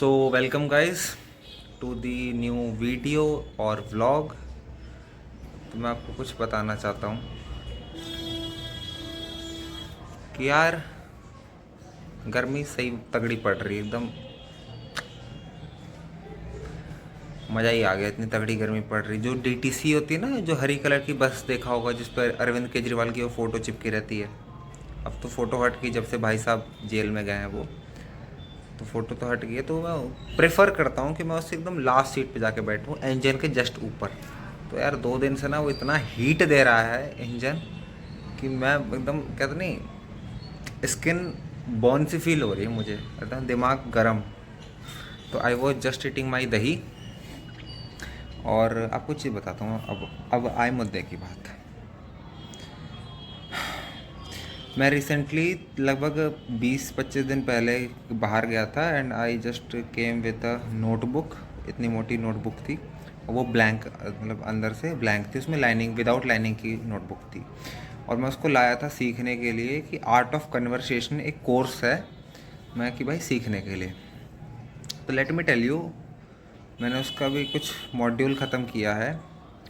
So welcome guys to the new video और vlog. तो मैं आपको कुछ बताना चाहता हूँ कि यार गर्मी सही तगड़ी पड़ रही है, एकदम मज़ा ही आ गया। इतनी तगड़ी गर्मी पड़ रही, जो डीटीसी होती है ना, जो हरी कलर की बस देखा होगा जिस पर अरविंद केजरीवाल की वो फ़ोटो चिपकी रहती है। अब तो फ़ोटो हट गई जब से भाई साहब जेल में गए हैं, वो तो फ़ोटो तो हट गई है। तो मैं प्रेफर करता हूँ कि मैं उससे एकदम लास्ट सीट पे जाके बैठूँ, इंजन के जस्ट ऊपर। तो यार 2 दिन से ना वो इतना हीट दे रहा है इंजन कि मैं एकदम कहते नहीं, स्किन बर्न सी फील हो रही है मुझे, एकदम दिमाग गर्म। तो I was just eating my दही। और आपको चीज़ बताता हूँ, अब आए मुद्दे की बात। मैं रिसेंटली लगभग 20-25 दिन पहले बाहर गया था and I just came with a notebook. इतनी मोटी नोटबुक थी, वो ब्लैंक, मतलब अंदर से ब्लैंक थी, उसमें लाइनिंग, विदाउट लाइनिंग की नोटबुक थी। और मैं उसको लाया था सीखने के लिए कि आर्ट ऑफ कन्वर्सेशन एक कोर्स है, मैं कि भाई सीखने के लिए। तो लेट मी टेल यू, मैंने उसका भी कुछ मॉड्यूल ख़त्म किया है।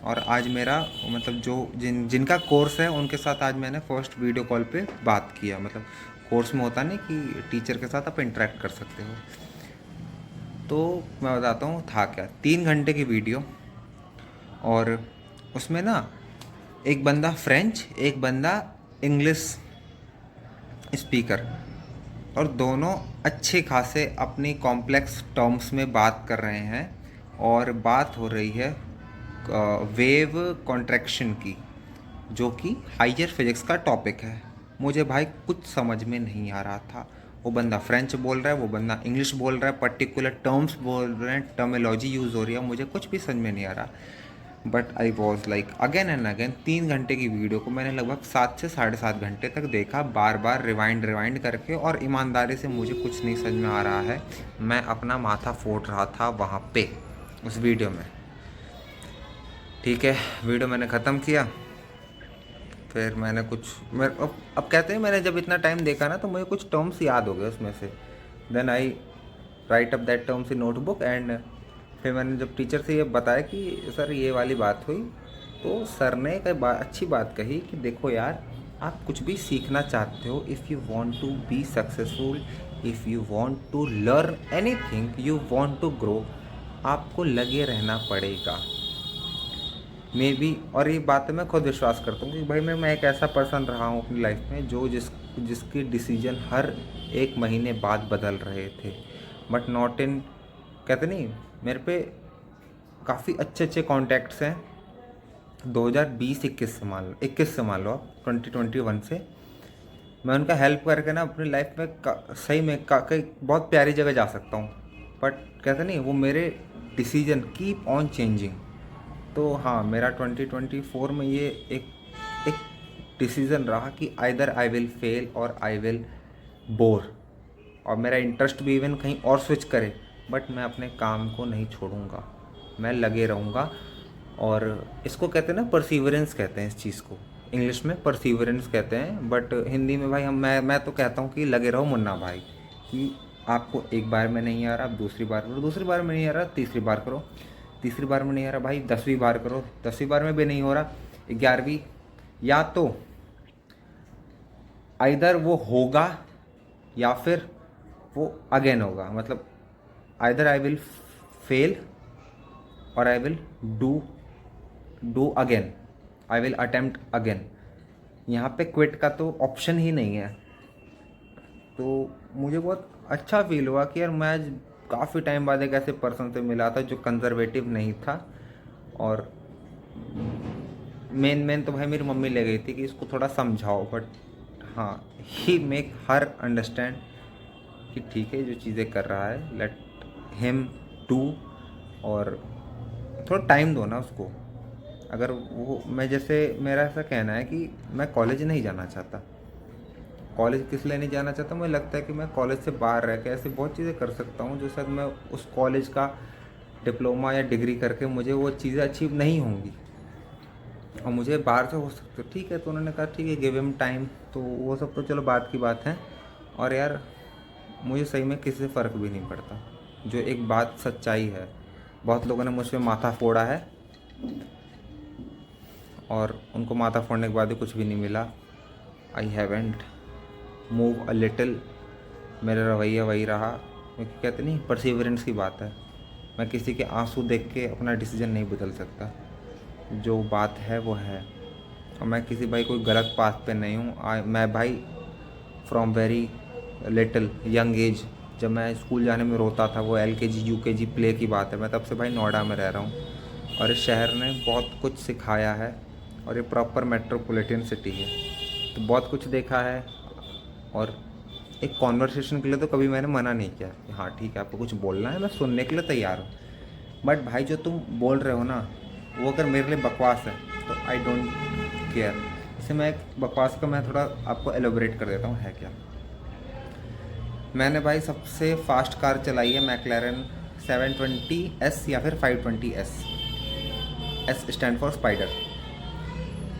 और आज मेरा मतलब जो जिनका कोर्स है उनके साथ आज मैंने फर्स्ट वीडियो कॉल पे बात किया। मतलब कोर्स में होता नहीं कि टीचर के साथ आप इंटरेक्ट कर सकते हो। तो मैं बताता हूँ था क्या, 3 घंटे की वीडियो। और उसमें ना एक बंदा फ्रेंच, एक बंदा इंग्लिश स्पीकर, और दोनों अच्छे खासे अपनी कॉम्प्लेक्स टर्म्स में बात कर रहे हैं। और बात हो रही है वेव कॉन्ट्रैक्शन की, जो कि हायर फिजिक्स का टॉपिक है। मुझे भाई कुछ समझ में नहीं आ रहा था। वो बंदा फ्रेंच बोल रहा है, वो बंदा इंग्लिश बोल रहा है, पर्टिकुलर टर्म्स बोल रहे हैं, टर्मिनोलॉजी यूज़ हो रही है, मुझे कुछ भी समझ में नहीं आ रहा। But I was like again and again, 3 घंटे की वीडियो को मैंने लगभग 7 से 7.5 घंटे तक देखा, बार बार रिवाइंड रिवाइंड करके। और ईमानदारी से मुझे कुछ नहीं समझ में आ रहा है। मैं अपना माथा फोड़ रहा था वहाँ पे उस वीडियो में। ठीक है, वीडियो मैंने ख़त्म किया। फिर मैंने कुछ, मैं अब कहते हैं, मैंने जब इतना टाइम देखा ना तो मुझे कुछ टर्म्स याद हो गए उसमें से। Then I write up that terms in notebook and फिर मैंने जब टीचर से ये बताया कि सर ये वाली बात हुई, तो सर ने एक अच्छी बात कही कि देखो यार, आप कुछ भी सीखना चाहते हो, if you want to be successful, if you want to learn anything, you want to grow, आपको लगे रहना पड़ेगा। मे बी, और ये बात मैं खुद विश्वास करता हूँ कि भाई मैं एक ऐसा पर्सन रहा हूँ अपनी लाइफ में जो जिसके डिसीजन हर एक महीने बाद बदल रहे थे। बट नॉट इन, कहते नहीं, मेरे पे काफ़ी अच्छे अच्छे कॉन्टैक्ट्स हैं 2020-21 से, मान लो 21 से, मान लो आप 2021 से। मैं उनका हेल्प करके ना अपनी लाइफ में सही में कई बहुत प्यारी जगह जा सकता हूँ। बट कहते नहीं, वो मेरे डिसीजन कीप ऑन चेंजिंग। तो हाँ, मेरा 2024 में ये एक एक डिसीज़न रहा कि आइदर आई विल फेल और आई विल बोर, और मेरा इंटरेस्ट भी इवन कहीं और स्विच करे, बट मैं अपने काम को नहीं छोड़ूंगा, मैं लगे रहूँगा। और इसको कहते हैं ना, परसीवरेंस कहते हैं इस चीज़ को, इंग्लिश में परसीवरेंस कहते हैं, बट हिंदी में भाई मैं तो कहता हूँ कि लगे रहो मुन्ना भाई। कि आपको एक बार में नहीं आ रहा, आप दूसरी बार करो, दूसरी बार में नहीं आ रहा, तीसरी बार करो, तीसरी बार में नहीं आ रहा भाई, 10वीं बार करो, 10वीं बार में भी नहीं हो रहा, 11वीं। या तो आइदर वो होगा या फिर वो अगेन होगा। मतलब आइदर आई विल फेल और I will do again, I will attempt again. यहाँ पे क्विट का तो ऑप्शन ही नहीं है। तो मुझे बहुत अच्छा फील हुआ कि यार मैं आज काफ़ी टाइम बाद एक ऐसे पर्सन से मिला था जो कंजर्वेटिव नहीं था। और मेन तो भाई मेरी मम्मी ले गई थी कि इसको थोड़ा समझाओ, बट हाँ, ही मेक हर अंडरस्टैंड कि ठीक है, जो चीज़ें कर रहा है लेट हिम डू। और थोड़ा टाइम दो ना उसको। अगर वो, मैं जैसे, मेरा ऐसा कहना है कि मैं कॉलेज नहीं जाना चाहता। कॉलेज किस लिए नहीं जाना चाहता, मुझे लगता है कि मैं कॉलेज से बाहर रह के ऐसी बहुत चीज़ें कर सकता हूँ जो शायद मैं उस कॉलेज का डिप्लोमा या डिग्री करके मुझे वो चीज़ें अचीव नहीं होंगी। और मुझे बाहर से हो सकते, ठीक है। तो उन्होंने कहा ठीक है, गिव हिम टाइम। तो वो सब तो चलो बात की बात है। और यार मुझे सही में किसी से फ़र्क भी नहीं पड़ता। जो एक बात सच्चाई है। बहुत लोगों ने मुझ पे माथा फोड़ा है और उनको माथा फोड़ने के बाद भी कुछ भी नहीं मिला। I haven't move a little, मेरा रवैया वही रहा, क्योंकि कहते नहीं परसिवरेंस की बात है। मैं किसी के आंसू देख के अपना डिसीजन नहीं बदल सकता, जो बात है वो है। और मैं किसी भाई कोई गलत पाथ पे नहीं हूँ। मैं भाई from very little young age, जब मैं स्कूल जाने में रोता था, वो LKG UKG प्ले की बात है, मैं तब से भाई नोएडा में रह रहा हूँ और इस शहर ने बहुत कुछ सिखाया है और ये प्रॉपर मेट्रोपॉलिटन सिटी है, तो बहुत कुछ देखा है। और एक कॉन्वर्सेशन के लिए तो कभी मैंने मना नहीं किया कि हाँ ठीक है आपको कुछ बोलना है, मैं सुनने के लिए तैयार हूँ। बट भाई जो तुम बोल रहे हो ना, वो अगर मेरे लिए बकवास है तो आई डोंट केयर। इसे मैं बकवास का मैं थोड़ा आपको एलोबरेट कर देता हूँ है क्या। मैंने भाई सबसे फास्ट कार चलाई है मैकलैरन 720S या फिर 520S। S stand for spider,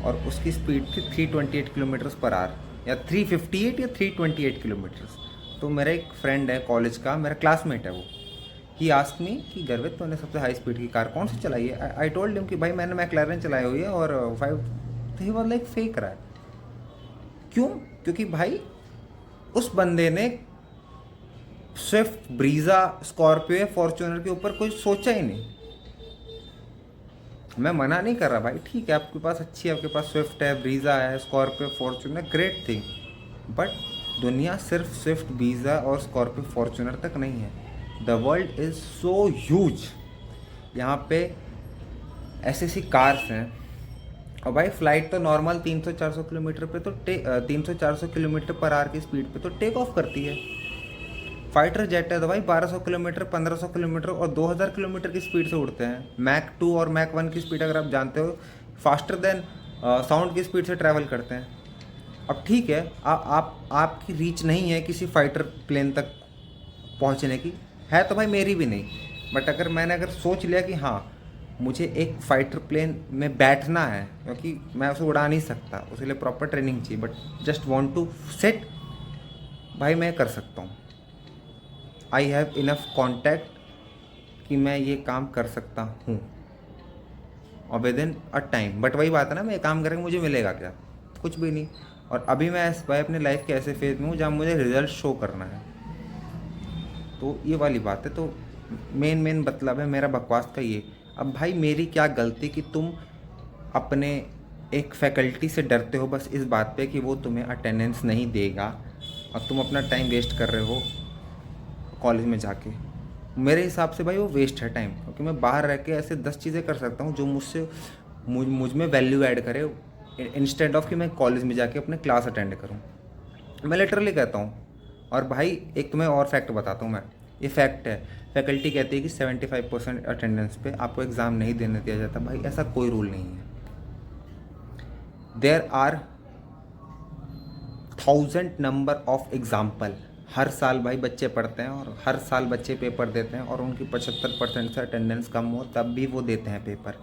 और उसकी स्पीड थी 328 किलोमीटर्स पर आवर, या 358 या 328 किलोमीटर्स। तो मेरा एक फ्रेंड है कॉलेज का, मेरा क्लासमेट है वो, ही आस्क्ड मी कि गर्वित तूने सबसे हाई स्पीड की कार कौन सी चलाई है। आई टोल्ड हिम कि भाई मैंने मैकलैरन चलाई हुई है और 5। तो ही वाज लाइक फेक रहा है। क्यों? क्योंकि भाई उस बंदे ने स्विफ्ट, ब्रीजा, स्कॉर्पियो, फॉर्च्यूनर के ऊपर कोई सोचा ही नहीं। मैं मना नहीं कर रहा भाई, ठीक है आपके पास अच्छी है, आपके पास स्विफ्ट है, ब्रीजा है, Scorpio, Fortuner, great thing. But दुनिया सिर्फ स्विफ्ट, ब्रीजा और स्कॉर्पियो, फॉर्च्यूनर तक नहीं है। The world is so huge. यहाँ पे ऐसी ऐसी कार्स हैं, और भाई फ्लाइट तो नॉर्मल 300-400 किलोमीटर पे तो 300-400 किलोमीटर पर आवर की स्पीड पे तो टेक ऑफ करती है। फाइटर जेट है तो भाई 1200 किलोमीटर, 1500 किलोमीटर और 2000 किलोमीटर की स्पीड से उड़ते हैं। मैक 2 और मैक 1 की स्पीड अगर आप जानते हो, फास्टर देन साउंड की स्पीड से ट्रैवल करते हैं। अब ठीक है, आपकी रीच नहीं है किसी फाइटर प्लेन तक पहुंचने की, है तो भाई मेरी भी नहीं। बट मैंने सोच लिया कि हाँ मुझे एक फ़ाइटर प्लेन में बैठना है, क्योंकि मैं उसे उड़ा नहीं सकता, उसके लिए प्रॉपर ट्रेनिंग चाहिए, but just want to set, भाई मैं कर सकता हूँ। आई हैव इनफ कॉन्टैक्ट कि मैं ये काम कर सकता हूँ और with in a time. But वही बात है ना, मैं ये काम करेंगे मुझे मिलेगा क्या? कुछ भी नहीं। और अभी मैं भाई अपने लाइफ के ऐसे फेज में हूँ जहाँ मुझे रिजल्ट शो करना है, तो ये वाली बात है। तो मेन मतलब है मेरा बकवास का ये। अब भाई मेरी क्या गलती कि तुम अपने एक फैकल्टी से डरते हो बस इस बात पे कि वो तुम्हें अटेंडेंस नहीं देगा, और तुम अपना टाइम वेस्ट कर रहे हो कॉलेज में जाके। मेरे हिसाब से भाई वो वेस्ट है टाइम, क्योंकि मैं बाहर रह के ऐसे 10 चीज़ें कर सकता हूँ जो मुझ में वैल्यू ऐड करे, इंस्टेड ऑफ कि मैं कॉलेज में जाके अपने क्लास अटेंड करूँ। मैं लिटरली कहता हूँ। और भाई एक तुम्हें और फैक्ट बताता हूँ मैं, ये फैक्ट है, फैकल्टी कहती है कि 75% अटेंडेंस पे आपको एग्ज़ाम नहीं देने दिया जाता। भाई ऐसा कोई रूल नहीं है। There are 1000 number of example. हर साल भाई बच्चे पढ़ते हैं और हर साल बच्चे पेपर देते हैं, और उनकी 75% से अटेंडेंस कम हो तब भी वो देते हैं पेपर।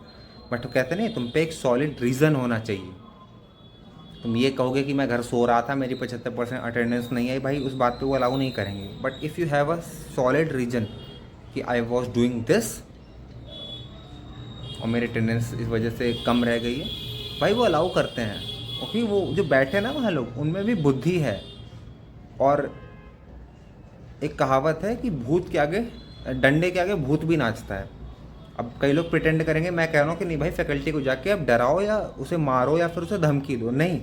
बट वो कहते नहीं, तुम पे एक सॉलिड रीज़न होना चाहिए। तुम ये कहोगे कि मैं घर सो रहा था, मेरी 75% अटेंडेंस नहीं आई, भाई उस बात पे वो अलाउ नहीं करेंगे। But if you have a solid reason कि आई वॉज डूइंग दिस और मेरी अटेंडेंस इस वजह से कम रह गई है, भाई वो अलाउ करते हैं, क्योंकि वो जो बैठे ना वहाँ लोग, उनमें भी बुद्धि है। और एक कहावत है कि भूत के आगे, डंडे के आगे भूत भी नाचता है। अब कई लोग प्रिटेंड करेंगे, मैं कह रहा हूँ कि नहीं भाई फैकल्टी को जाके अब डराओ या उसे मारो या फिर उसे धमकी दो, नहीं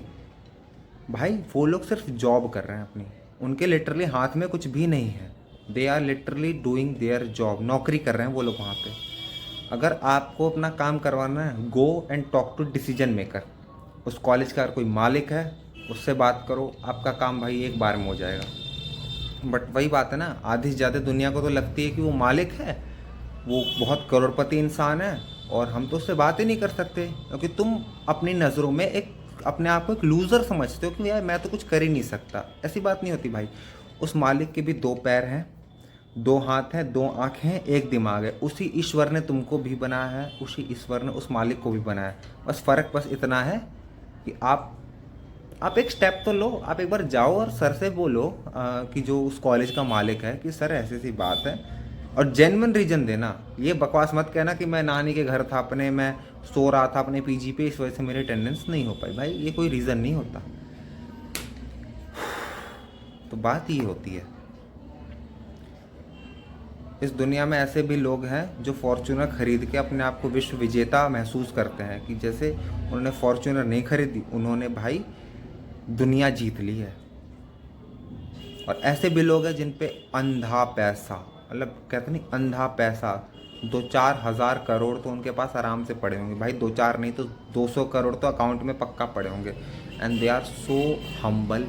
भाई वो लोग सिर्फ जॉब कर रहे हैं अपनी, उनके लिटरली हाथ में कुछ भी नहीं है। They are literally doing their job, नौकरी कर रहे हैं वो लोग वहाँ पे। अगर आपको अपना काम करवाना है, go and talk to decision maker. उस कॉलेज का अगर कोई मालिक है उससे बात करो, आपका काम भाई एक बार में हो जाएगा। बट वही बात है ना, आधी से ज़्यादा दुनिया को तो लगती है कि वो मालिक है, वो बहुत करोड़पति इंसान है, और हम तो उससे बात ही नहीं कर सकते, क्योंकि तुम अपनी नज़रों में एक अपने आप को एक लूज़र समझते हो कि यार मैं तो कुछ कर ही नहीं सकता। ऐसी बात नहीं होती भाई। उस मालिक के भी 2 पैर हैं, 2 हाथ हैं, 2 आँखें हैं, 1 दिमाग है। उसी ईश्वर ने तुमको भी बनाया है, उसी ईश्वर ने उस मालिक को भी बनाया है। बस फ़र्क बस इतना है कि आप एक स्टेप तो लो, आप एक बार जाओ और सर से बोलो कि जो उस कॉलेज का मालिक है कि सर ऐसी ऐसी बात है, और जेन्युइन रीजन देना। ये बकवास मत कहना कि मैं नानी के घर था अपने, मैं सो रहा था अपने पीजी पे, इस वजह से मेरी अटेंडेंस नहीं हो पाई। भाई ये कोई रीज़न नहीं होता। तो बात ये होती है, इस दुनिया में ऐसे भी लोग हैं जो फॉर्च्यूनर खरीद के अपने आप को विश्व विजेता महसूस करते हैं, कि जैसे उन्होंने फॉर्च्यूनर नहीं खरीदी, उन्होंने भाई दुनिया जीत ली है। और ऐसे भी लोग हैं जिन पे अंधा पैसा, मतलब कहते नहीं अंधा पैसा, 2-4 हज़ार करोड़ तो उनके पास आराम से पड़े होंगे भाई, 2-4 नहीं तो 200 करोड़ तो अकाउंट में पक्का पड़े होंगे। And they are so humble,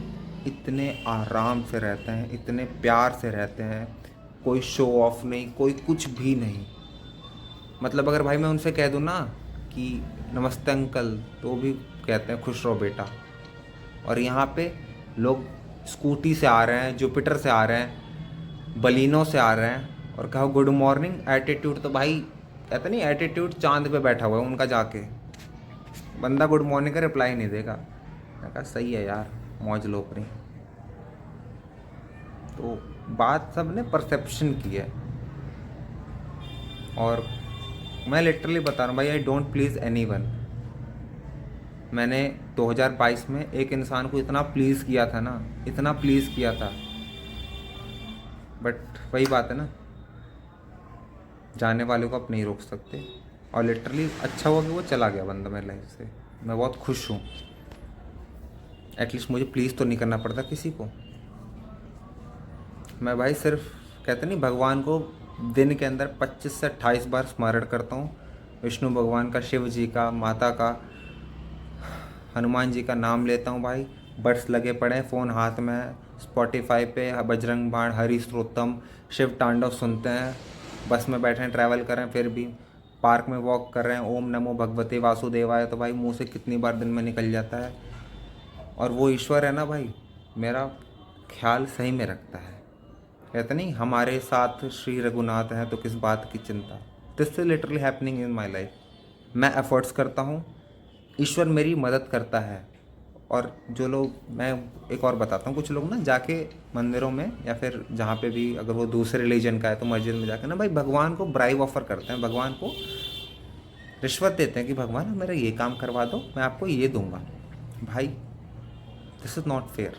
इतने आराम से रहते हैं, इतने प्यार से रहते हैं, कोई शो ऑफ नहीं, कोई कुछ भी नहीं। मतलब अगर भाई मैं उनसे कह दूँ ना कि नमस्ते अंकल, तो भी कहते हैं खुश रहो बेटा। और यहाँ पे लोग स्कूटी से आ रहे हैं, जुपिटर से आ रहे हैं, बलिनो से आ रहे हैं, और कहो गुड मॉर्निंग, एटीट्यूड तो भाई कहते नहीं, एटीट्यूड चांद पे बैठा हुआ है उनका। जाके बंदा गुड मॉर्निंग का रिप्लाई नहीं देगा। मैं कहा सही है यार, मौज लो अपनी। तो बात सब ने परसेप्शन की है। और मैं लिटरली बता रहा हूँ भाई, आई डोंट प्लीज़ एनीवन। मैंने 2022 में एक इंसान को इतना प्लीज़ किया था ना, इतना प्लीज़ किया था, बट वही बात है ना, जाने वाले को आप नहीं रोक सकते। और लिटरली अच्छा हुआ कि वो चला गया बंदा मेरी लाइफ से। मैं बहुत खुश हूँ, एटलीस्ट मुझे प्लीज़ तो नहीं करना पड़ता किसी को। मैं भाई सिर्फ कहते नहीं, भगवान को दिन के अंदर 25 से 28 बार स्मरण करता हूँ। विष्णु भगवान का, शिव जी का, माता का, हनुमान जी का नाम लेता हूँ भाई। बड्स लगे पड़े हैं, फ़ोन हाथ में है, स्पॉटिफाई पे बजरंग बाण, हरि स्तोत्रम, शिव तांडव सुनते हैं। बस में बैठे हैं, ट्रैवल कर रहे हैं, फिर भी पार्क में वॉक कर रहे हैं, ओम नमो भगवते वासुदेवाय, तो भाई मुंह से कितनी बार दिन में निकल जाता है। और वो ईश्वर है ना भाई, मेरा ख्याल सही में रखता है। कहते नहीं, हमारे साथ श्री रघुनाथ हैं तो किस बात की चिंता। This is literally happening in my life. मैं एफर्ट्स करता हूँ, ईश्वर मेरी मदद करता है। और जो लोग, मैं एक और बताता हूँ, कुछ लोग ना जाके मंदिरों में या फिर जहाँ पे भी, अगर वो दूसरे रिलीजन का है तो मस्जिद में जाकर ना भाई भगवान को ब्राइब ऑफर करते हैं, भगवान को रिश्वत देते हैं कि भगवान मेरा ये काम करवा दो, मैं आपको ये दूंगा। भाई दिस इज़ नॉट फेयर।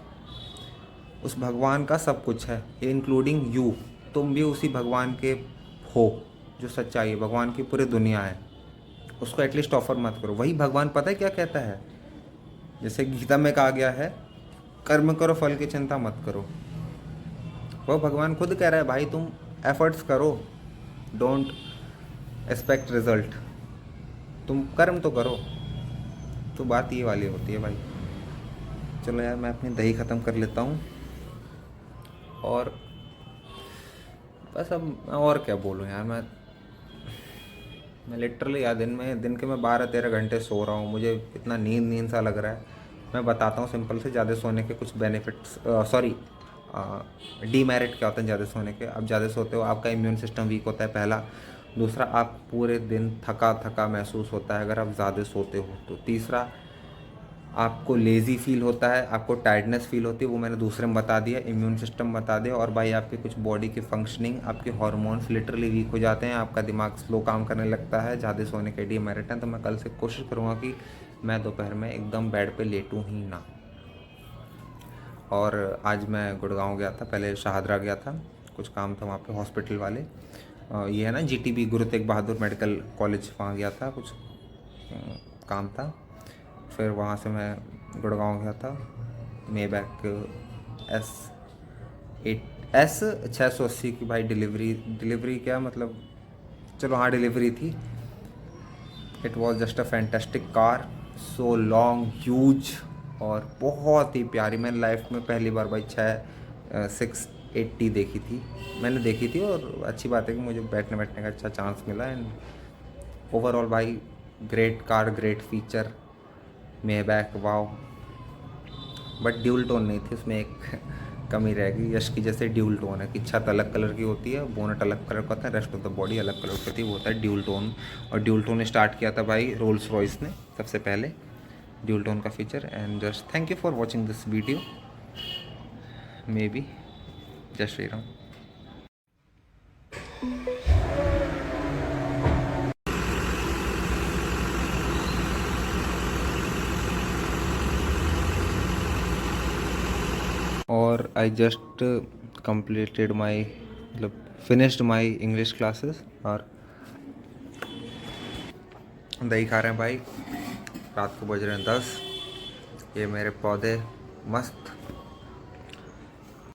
उस भगवान का सब कुछ है, इंक्लूडिंग यू। तुम भी उसी भगवान के हो जो सच्चाई है, भगवान की पूरी दुनिया है। उसको एटलीस्ट ऑफर मत करो। वही भगवान पता है क्या कहता है, जैसे गीता में कहा गया है, कर्म करो फल की चिंता मत करो। वो भगवान खुद कह रहा है भाई तुम एफर्ट्स करो, डोंट एक्सपेक्ट रिजल्ट, तुम कर्म तो करो। तो बात ये वाली होती है भाई। चलो यार, मैं अपनी दही ख़त्म कर लेता हूँ। और बस अब मैं और क्या बोलूँ यार, मैं लिटरली यार दिन के मैं 12-13 घंटे सो रहा हूँ, मुझे इतना नींद सा लग रहा है। मैं बताता हूँ सिंपल से, ज़्यादा सोने के कुछ बेनिफिट्स, सॉरी डीमेरिट क्या होते हैं ज़्यादा सोने के। आप ज़्यादा सोते हो, आपका इम्यून सिस्टम वीक होता है, पहला। दूसरा, आप पूरे दिन थका थका महसूस होता है अगर आप ज़्यादा सोते हो तो। तीसरा, आपको लेज़ी फील होता है, आपको टायर्डनेस फील होती है, वो मैंने दूसरे में बता दिया, इम्यून सिस्टम बता दिया। और भाई आपके कुछ बॉडी की फंक्शनिंग, आपके हार्मोन्स लिटरली वीक हो जाते हैं, आपका दिमाग स्लो काम करने लगता है, ज़्यादा सोने के डीमेरिट हैं। तो मैं कल से कोशिश करूँगा कि मैं दोपहर में एकदम बेड पे लेटूँ ही ना। और आज मैं गुड़गांव गया था, पहले शाहदरा गया था, कुछ काम था वहाँ पे, हॉस्पिटल वाले, ये है ना GTB, Guru Tegh Bahadur medical college, वहाँ गया था, कुछ काम था। फिर वहाँ से मैं गुड़गांव गया था, मेबैक S680 की भाई डिलीवरी क्या मतलब, चलो हाँ डिलीवरी थी। It was just a fantastic car, so long, huge, और बहुत ही प्यारी। मैंने लाइफ में पहली बार भाई 680 देखी थी, मैंने देखी थी। और अच्छी बात है कि मुझे बैठने का अच्छा चांस मिला। एंड ओवरऑल भाई great car, great feature, Maybach, wow. But dual tone नहीं थी उसमें, एक कमी रहेगी। यश की जैसे ड्यूल टोन है कि छत अलग कलर की होती है, बोनट अलग कलर का होता है, रेस्ट ऑफ द बॉडी अलग कलर की होती है, वो होता है ड्यूल टोन। और ड्यूल टोन स्टार्ट किया था भाई रोल्स रॉयस ने सबसे पहले, ड्यूल टोन का feature. And just thank you for watching this video, may be. जय श्री राम। और आई जस्ट completed माई मतलब फिनिश्ड माई इंग्लिश क्लासेस और दही खा रहे हैं भाई। रात को बज रहे हैं 10। ये मेरे पौधे मस्त